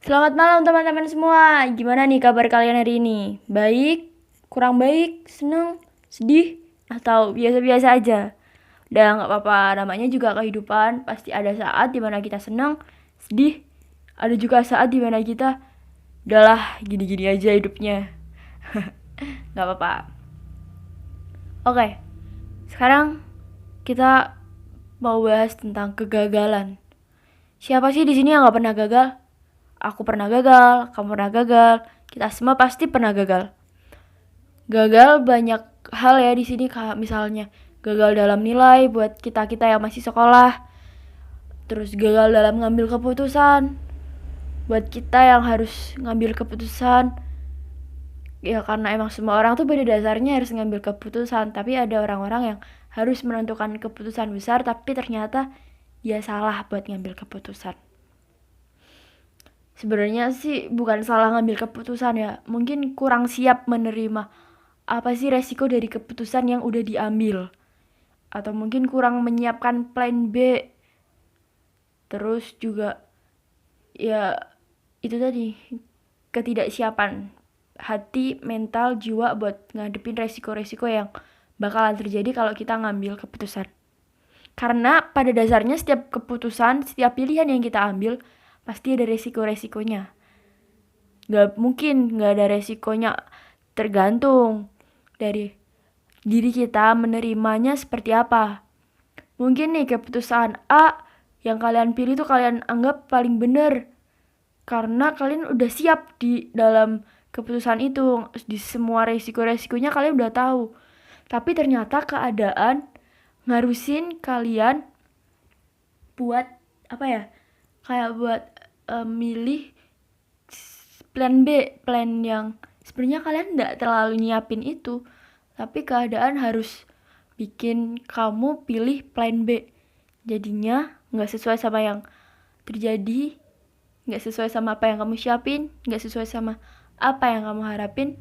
Selamat malam teman-teman semua. Gimana nih kabar kalian hari ini? Baik? Kurang baik? Seneng? Sedih? Atau biasa-biasa aja? Udah nggak apa-apa, namanya juga kehidupan. Pasti ada saat dimana kita seneng, sedih. Ada juga saat dimana kita, udahlah gini-gini aja hidupnya. Nggak apa-apa. Oke, sekarang kita mau bahas tentang kegagalan. Siapa sih di sini yang nggak pernah gagal? Aku pernah gagal, kamu pernah gagal, kita semua pasti pernah gagal. Gagal banyak hal ya di sini, kayak misalnya gagal dalam nilai buat kita-kita yang masih sekolah, terus gagal dalam ngambil keputusan buat kita yang harus ngambil keputusan. Ya karena emang semua orang tuh pada dasarnya harus ngambil keputusan, tapi ada orang-orang yang harus menentukan keputusan besar tapi ternyata dia salah buat ngambil keputusan. Sebenarnya sih bukan salah ngambil keputusan ya, mungkin kurang siap menerima apa sih resiko dari keputusan yang udah diambil, atau mungkin kurang menyiapkan plan B. Terus juga ya itu tadi, ketidaksiapan hati, mental, jiwa buat ngadepin resiko-resiko yang bakalan terjadi kalau kita ngambil keputusan. Karena pada dasarnya setiap keputusan, setiap pilihan yang kita ambil pasti ada resiko-resikonya. Gak mungkin gak ada resikonya, tergantung dari diri kita menerimanya seperti apa. Mungkin nih keputusan A yang kalian pilih tuh kalian anggap paling bener karena kalian udah siap di dalam keputusan itu, di semua resiko-resikonya kalian udah tahu. Tapi ternyata keadaan ngarusin kalian buat apa ya, kayak buat milih plan B, plan yang sebenarnya kalian nggak terlalu nyiapin itu, tapi keadaan harus bikin kamu pilih plan B. Jadinya nggak sesuai sama yang terjadi, nggak sesuai sama apa yang kamu siapin, nggak sesuai sama apa yang kamu harapin.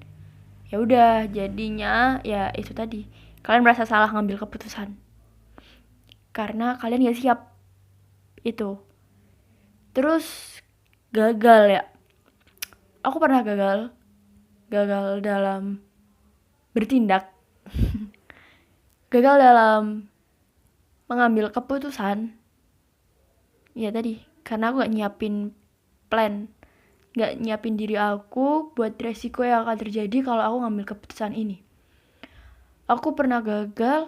Ya udah, jadinya ya itu tadi, kalian merasa salah ngambil keputusan karena kalian nggak siap itu. Terus gagal ya, aku pernah gagal dalam bertindak, gagal dalam mengambil keputusan. Ya tadi, karena aku gak nyiapin plan, gak nyiapin diri aku buat resiko yang akan terjadi kalau aku ngambil keputusan ini. Aku pernah gagal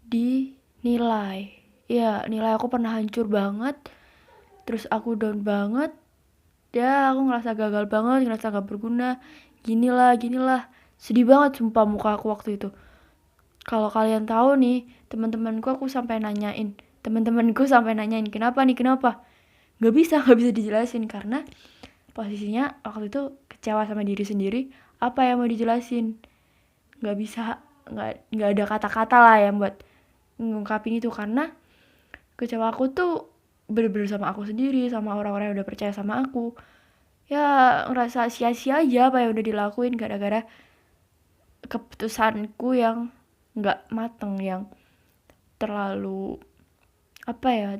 di nilai. Ya, nilai aku pernah hancur banget. Terus aku down banget. Ya, aku ngerasa gagal banget, ngerasa gak berguna. Ginilah. Sedih banget sumpah muka aku waktu itu. Kalau kalian tahu nih, teman-temanku sampai nanyain. Teman-temanku sampai nanyain, kenapa? Gak bisa dijelasin karena posisinya waktu itu kecewa sama diri sendiri. Apa yang mau dijelasin? Gak bisa, gak ada kata-kata lah yang buat ngungkapin itu karena kecewa aku tuh bener-bener sama aku sendiri, sama orang-orang yang udah percaya sama aku. Ya ngerasa sia-sia aja apa yang udah dilakuin gara-gara keputusanku yang gak mateng, yang terlalu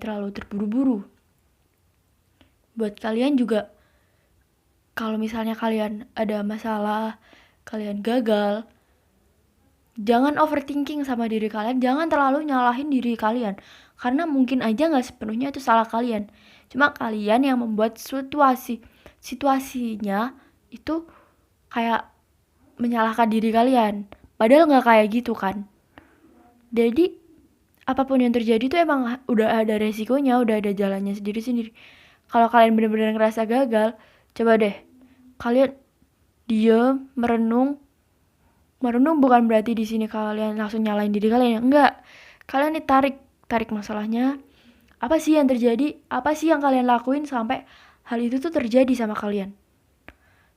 terlalu terburu-buru. Buat kalian juga, kalau misalnya kalian ada masalah, kalian gagal, jangan overthinking sama diri kalian, jangan terlalu nyalahin diri kalian, karena mungkin aja gak sepenuhnya itu salah kalian, cuma kalian yang membuat situasinya itu kayak menyalahkan diri kalian, padahal gak kayak gitu kan. Jadi apapun yang terjadi tuh emang udah ada resikonya, udah ada jalannya sendiri-sendiri. Kalau kalian bener-bener ngerasa gagal, coba deh kalian diem, merenung bukan berarti di sini kalian langsung nyalain diri kalian, enggak. Kalian nih tarik masalahnya. Apa sih yang terjadi? Apa sih yang kalian lakuin sampai hal itu tuh terjadi sama kalian?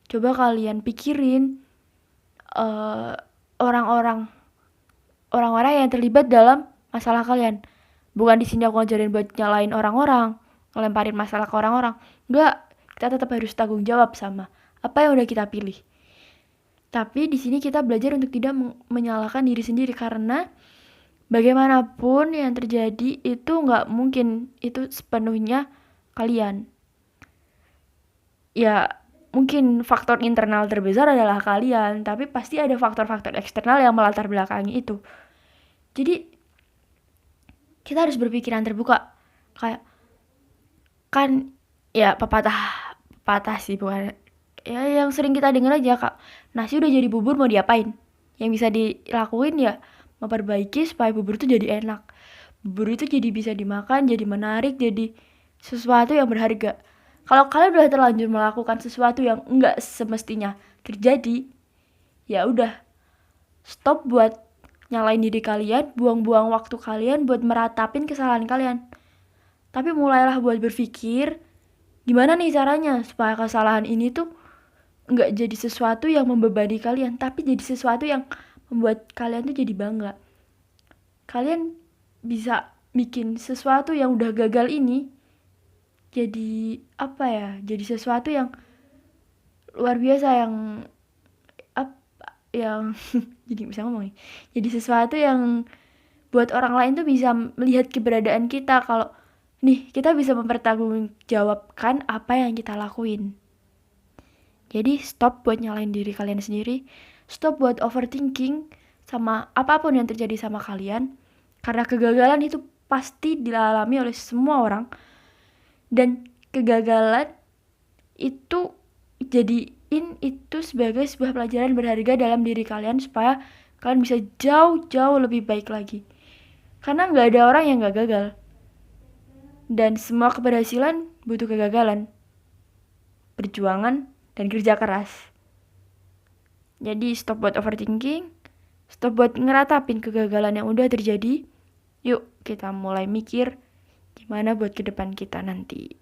Coba kalian pikirin orang-orang yang terlibat dalam masalah kalian. Bukan di sini aku ngajarin buat nyalain orang-orang, ngelemparin masalah ke orang-orang. Enggak, kita tetap harus tanggung jawab sama apa yang udah kita pilih. Tapi di sini kita belajar untuk tidak menyalahkan diri sendiri karena bagaimanapun yang terjadi itu nggak mungkin itu sepenuhnya kalian. Ya mungkin faktor internal terbesar adalah kalian, tapi pasti ada faktor-faktor eksternal yang melatar belakangi itu. Jadi kita harus berpikiran terbuka. Kayak kan ya pepatah sih, bukan ya, yang sering kita dengar aja, Kak. Nasi udah jadi bubur mau diapain? Yang bisa dilakuin ya memperbaiki supaya bubur itu jadi enak. Bubur itu jadi bisa dimakan, jadi menarik, jadi sesuatu yang berharga. Kalau kalian udah terlanjur melakukan sesuatu yang enggak semestinya terjadi, ya udah, stop buat nyalain diri kalian, buang-buang waktu kalian buat meratapin kesalahan kalian. Tapi mulailah buat berpikir, gimana nih caranya supaya kesalahan ini tuh nggak jadi sesuatu yang membebani kalian, tapi jadi sesuatu yang membuat kalian tuh jadi bangga. Kalian bisa bikin sesuatu yang udah gagal ini jadi apa ya? Jadi sesuatu yang luar biasa, yang jadi bisa ngomong nih. Jadi sesuatu yang buat orang lain tuh bisa melihat keberadaan kita, kalau nih kita bisa mempertanggungjawabkan apa yang kita lakuin. Jadi stop buat nyalain diri kalian sendiri, stop buat overthinking sama apapun yang terjadi sama kalian, karena kegagalan itu pasti dialami oleh semua orang, dan kegagalan itu jadiin itu sebagai sebuah pelajaran berharga dalam diri kalian supaya kalian bisa jauh-jauh lebih baik lagi. Karena nggak ada orang yang nggak gagal, dan semua keberhasilan butuh kegagalan, perjuangan, dan kerja keras. Jadi stop buat overthinking, stop buat ngeratapin kegagalan yang udah terjadi. Yuk kita mulai mikir gimana buat ke depan kita nanti.